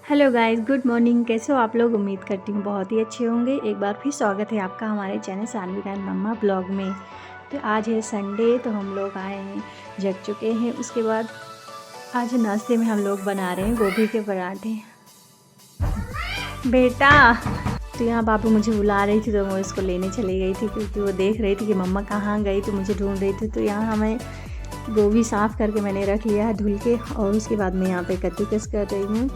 Hello guys, good morning. कैसे हो आप लोग? उम्मीद करती हूँ बहुत ही अच्छे होंगे। एक बार फिर स्वागत है आपका हमारे channel Saanvi and mama blog में। तो आज है संडे, तो हम लोग आए हैं, जग चुके हैं। उसके बाद आज नाश्ते में हम लोग बना रहे हैं गोभी के पराठे। बेटा, तो यहाँ बाबू मुझे बुला रही थी तो मैं इसको लेने चली गई थी, क्योंकि वो देख रही थी कि मम्मा कहाँ गई, तो मुझे ढूंढ रही थी। तो यहाँ हमें गोभी साफ़ करके मैंने रख लिया है धुल के, और उसके बाद मैं यहाँ पे कद्दूकस कर रही हूँ।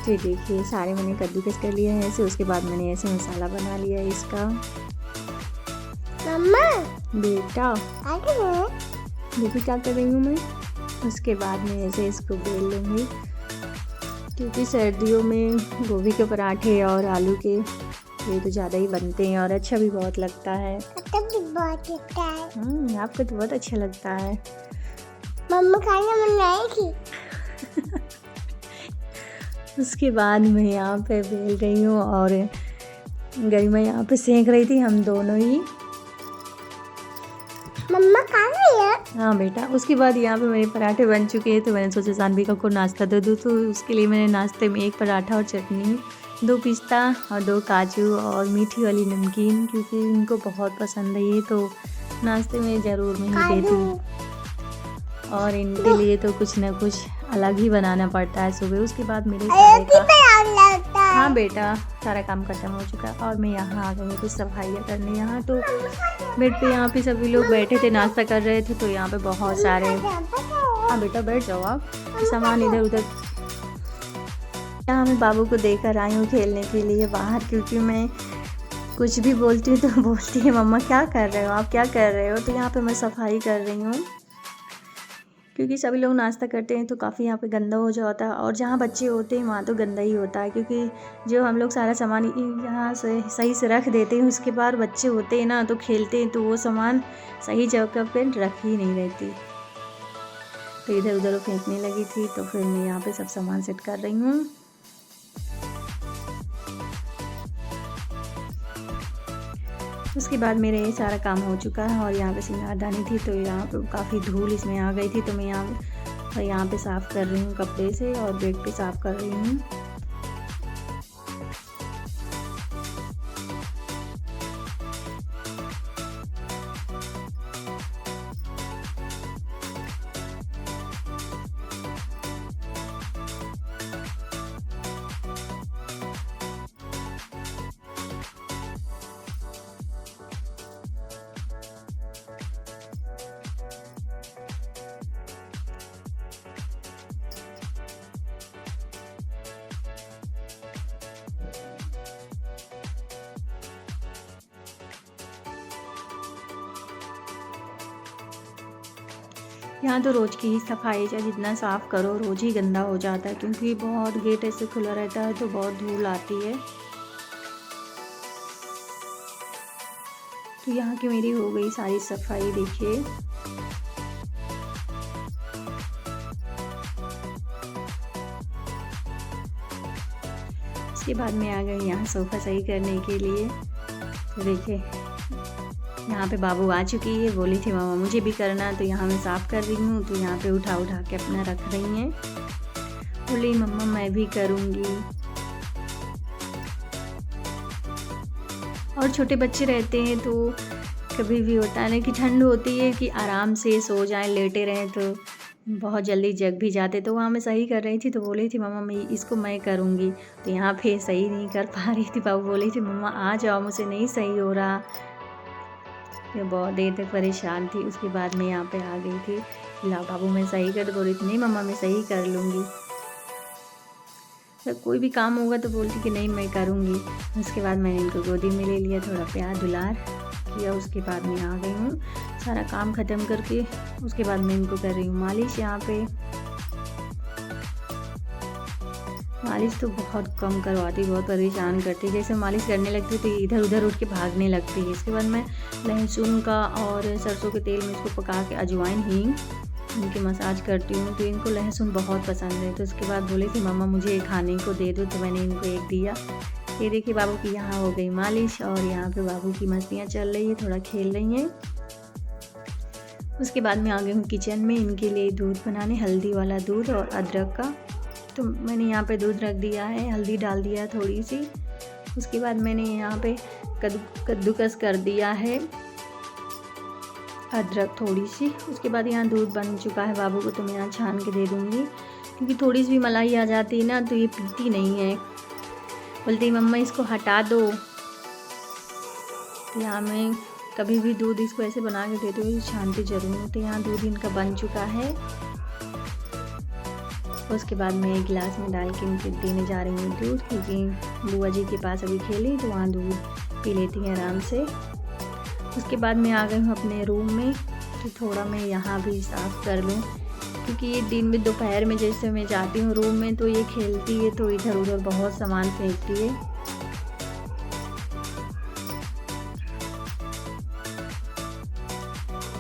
तो देखिए सारे मैंने कद्दूकस कर लिया है ऐसे। उसके बाद मैंने ऐसे मसाला बना लिया है इसका। मम्मा बेटा देखिए क्या कर रही हूँ मैं। उसके बाद मैं ऐसे इसको बेल लूँगी, क्योंकि सर्दियों में गोभी के पराठे और आलू के ये तो ज़्यादा ही बनते हैं और अच्छा भी बहुत लगता है। आपको तो बहुत अच्छा लगता है। मम्मा खाना बनाएगी। उसके बाद मैं यहाँ पे बेल रही हूँ और गरिमा यहाँ पे सेंक रही थी, हम दोनों ही। मम्मा खा रही है। हाँ बेटा। उसके बाद यहाँ पे मेरे पराठे बन चुके हैं, तो मैंने सोचा सानवी को नाश्ता दे दूँ। तो उसके लिए मैंने नाश्ते में एक पराठा और चटनी, 2 पिस्ता और 2 काजू और मीठी वाली नमकीन, क्योंकि इनको बहुत पसंद है ये, तो नाश्ते में ज़रूर मैं ही देती। और इनके लिए तो कुछ ना कुछ अलग ही बनाना पड़ता है सुबह। उसके बाद मेरे हाँ बेटा, सारा काम खत्म हो चुका है और मैं यहाँ आ गई हूँ कुछ सफाइयाँ करने। यहाँ तो बेड पे यहाँ पे सभी लोग बैठे थे, नाश्ता कर रहे थे, तो यहाँ पे बहुत सारे, हाँ बेटा बैठ जाओ आप, सामान इधर उधर। यहाँ मैं बाबू को देकर आई हूँ खेलने के लिए बाहर, क्योंकि मैं कुछ भी बोलती हूँ तो बोलती है मम्मा क्या कर रहे हो आप, क्या कर रहे हो। तो यहाँ पे मैं सफाई कर रही हूँ, क्योंकि सभी लोग नाश्ता करते हैं तो काफ़ी यहाँ पे गंदा हो जाता है, और जहाँ बच्चे होते हैं वहाँ तो गंदा ही होता है, क्योंकि जो हम लोग सारा सामान यहाँ से सही से रख देते हैं, उसके बाद बच्चे होते हैं ना तो खेलते हैं, तो वो सामान सही जगह पे रख ही नहीं रहती, तो इधर उधर फेंकने लगी थी। तो फिर मैं यहाँ पे सब सामान सेट कर रही हूँ। उसके बाद मेरा ये सारा काम हो चुका है, और यहाँ पे सिंगारदानी थी, तो यहाँ पे काफ़ी धूल इसमें आ गई थी, तो मैं यहाँ पे साफ़ कर रही हूँ कपड़े से, और बेड पे साफ़ कर रही हूँ। यहाँ तो रोज़ की ही सफाई है, जितना साफ़ करो रोज़ ही गंदा हो जाता है, क्योंकि बहुत गेट ऐसे खुला रहता है तो बहुत धूल आती है। तो यहाँ की मेरी हो गई सारी सफाई, देखिए। उसके बाद मैं आ गई यहाँ सोफ़ा सही करने के लिए। तो देखिए यहाँ पे बाबू आ चुकी है, बोली थी मामा मुझे भी करना, तो यहाँ मैं साफ़ कर रही हूँ। तो यहाँ पे उठा उठा के अपना रख रही हैं, बोली मम्मा मैं भी करूँगी। और छोटे बच्चे रहते हैं तो कभी भी होता है ना कि ठंड होती है कि आराम से सो जाएं, लेटे रहें, तो बहुत जल्दी जग भी जाते। तो वहाँ मैं सही कर रही थी, तो बोली थी मम्मा मैं इसको मैं करूँगी। तो यहाँ पे सही नहीं कर पा रही थी, बाबू बोली थी मम्मा आ जाओ, मुझसे नहीं सही हो रहा। ये बहुत देर तक परेशान थी। उसके बाद मैं यहाँ पे आ गई थी, ला बाबू मैं सही कर, बोली थी नहीं मम्मा मैं सही कर लूँगी। तो कोई भी काम होगा तो बोलती कि नहीं मैं करूँगी। उसके बाद मैंने इनको गोदी में ले लिया, थोड़ा प्यार दुलार किया। उसके बाद मैं आ गई हूँ सारा काम ख़त्म करके। उसके बाद मैं इनको कर रही हूँ मालिश। यहाँ पे मालिश तो बहुत कम करवाती, बहुत परेशान करती। जैसे मालिश करने लगती तो इधर उधर उठ के भागने लगती है। इसके बाद मैं लहसुन का और सरसों के तेल में इसको पका के अजवाइन ही इनकी मसाज करती हूँ। तो इनको लहसुन बहुत पसंद है। तो उसके बाद बोले थी मम्मा मुझे खाने को दे दो, तो मैंने इनको एक दिया। ये देखिए बाबू की यहाँ हो गई मालिश, और यहाँ पे बाबू की मस्तियाँ चल रही है, थोड़ा खेल रही हैं। उसके बाद मैं आ गई हूँ किचन में इनके लिए दूध बनाने, हल्दी वाला दूध और अदरक का। तो मैंने यहाँ पे दूध रख दिया है, हल्दी डाल दिया थोड़ी सी। उसके बाद मैंने यहाँ पे कद्दूकस कर दिया है अदरक थोड़ी सी। उसके बाद यहाँ दूध बन चुका है बाबू को, तो मैं यहाँ छान के दे दूँगी, क्योंकि थोड़ी सी भी मलाई आ जाती है ना तो ये पीती नहीं है, बोलती मम्मा इसको हटा दो। तो यहाँ मैं कभी भी दूध इसको ऐसे बना के देती हूँ, छानती जरूर हूँ। तो यहाँ दूध इनका बन चुका है। उसके बाद मैं एक गिलास में डाल के इनके देने जा रही हूँ दूध, क्योंकि बुआ जी के पास अभी खेली तो वहाँ दूध पी लेती हैं आराम से। उसके बाद मैं आ गई हूँ अपने रूम में, तो थोड़ा मैं यहाँ भी साफ़ कर लूँ, क्योंकि ये दिन में दोपहर में जैसे मैं जाती हूँ रूम में तो ये खेलती है तो इधर उधर बहुत सामान फेंकती है।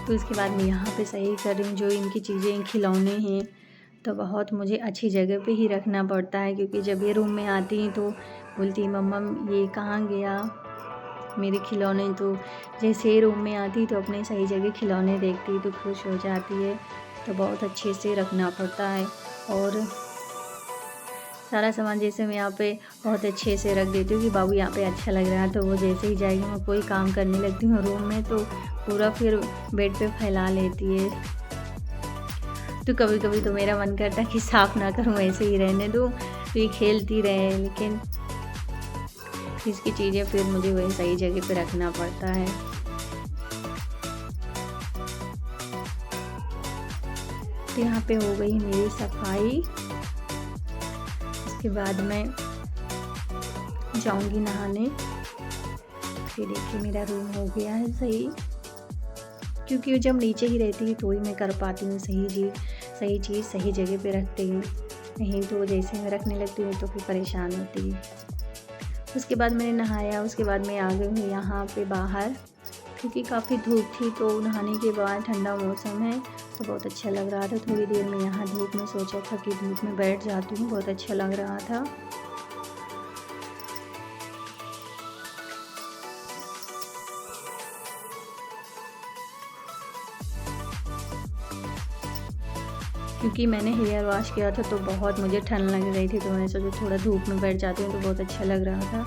तो इसके बाद मैं यहाँ पे सही कर रही हूँ। जो इनकी चीज़ें खिलौने हैं तो बहुत मुझे अच्छी जगह पे ही रखना पड़ता है, क्योंकि जब ये रूम में आती हैं तो बोलती है मम्मा ये कहाँ गया मेरे खिलौने। तो जैसे ही रूम में आती तो अपने सही जगह खिलौने देखती तो खुश हो जाती है। तो बहुत अच्छे से रखना पड़ता है, और सारा सामान जैसे मैं यहाँ पे बहुत अच्छे से रख देती हूँ कि बाबू यहाँ पे अच्छा लग रहा है, तो वो जैसे ही जाएगी मैं कोई काम करने लगती हूँ रूम में तो पूरा फिर बेड पे फैला लेती है। तो कभी कभी तो मेरा मन करता है कि साफ़ ना करूँ, ऐसे ही रहने दूँ तो ये खेलती रहे, लेकिन इसकी चीज़ें फिर मुझे वही सही जगह पे रखना पड़ता है। तो यहाँ पे हो गई मेरी सफाई। उसके बाद मैं जाऊंगी नहाने। ये देखिए मेरा रूम हो गया है सही, क्योंकि जब नीचे ही रहती है तो ही मैं कर पाती हूँ सही चीज़ सही जगह पे रखती हूँ, नहीं तो जैसे मैं रखने लगती हूँ तो फिर परेशान होती है। उसके बाद मैंने नहाया। उसके बाद मैं आ गई हूँ यहाँ पे बाहर, क्योंकि काफ़ी धूप थी, तो नहाने के बाद ठंडा मौसम है तो बहुत अच्छा लग रहा था। थोड़ी देर में यहाँ धूप में सोचा था कि धूप में बैठ जाती हूँ, बहुत अच्छा लग रहा था। क्योंकि मैंने हेयर वॉश किया था तो बहुत मुझे ठंड लग रही थी, तो मैंने सोचा थोड़ा धूप में बैठ जाती हूँ तो बहुत अच्छा लग रहा था।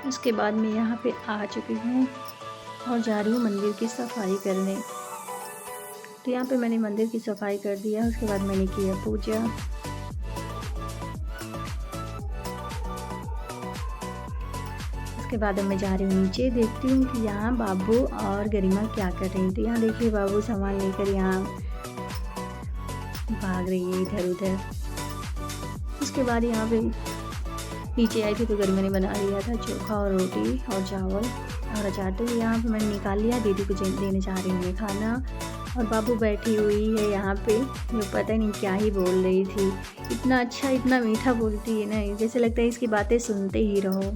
उसके बाद मैं यहाँ पे आ चुकी हूँ और जा रही हूँ मंदिर की सफाई करने। तो यहाँ पे मैंने मंदिर की सफाई कर दिया। उसके बाद मैंने किया पूजा। उसके बाद मैं जा रही हूँ नीचे, देखती हूँ कि यहाँ बाबू और गरिमा क्या कर रही हैं। तो यहाँ देखिए बाबू सामान लेकर यहाँ भाग रही है इधर उधर। उसके बाद यहाँ पे नीचे आई थी तो गरिमा ने बना लिया था चोखा और रोटी और चावल और अचार। तो यहाँ पे मैंने निकाल लिया, दीदी को देने जा रही हूँ मैं खाना। और बाबू बैठी हुई है यहाँ पे, जो पता नहीं क्या ही बोल रही थी। इतना अच्छा इतना मीठा बोलती है ना, जैसे लगता है इसकी बातें सुनते ही रहो,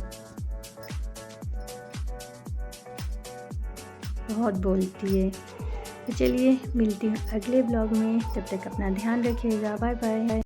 बहुत बोलती है। तो चलिए मिलती हूँ अगले ब्लॉग में, तब तक अपना ध्यान रखिएगा। Bye bye.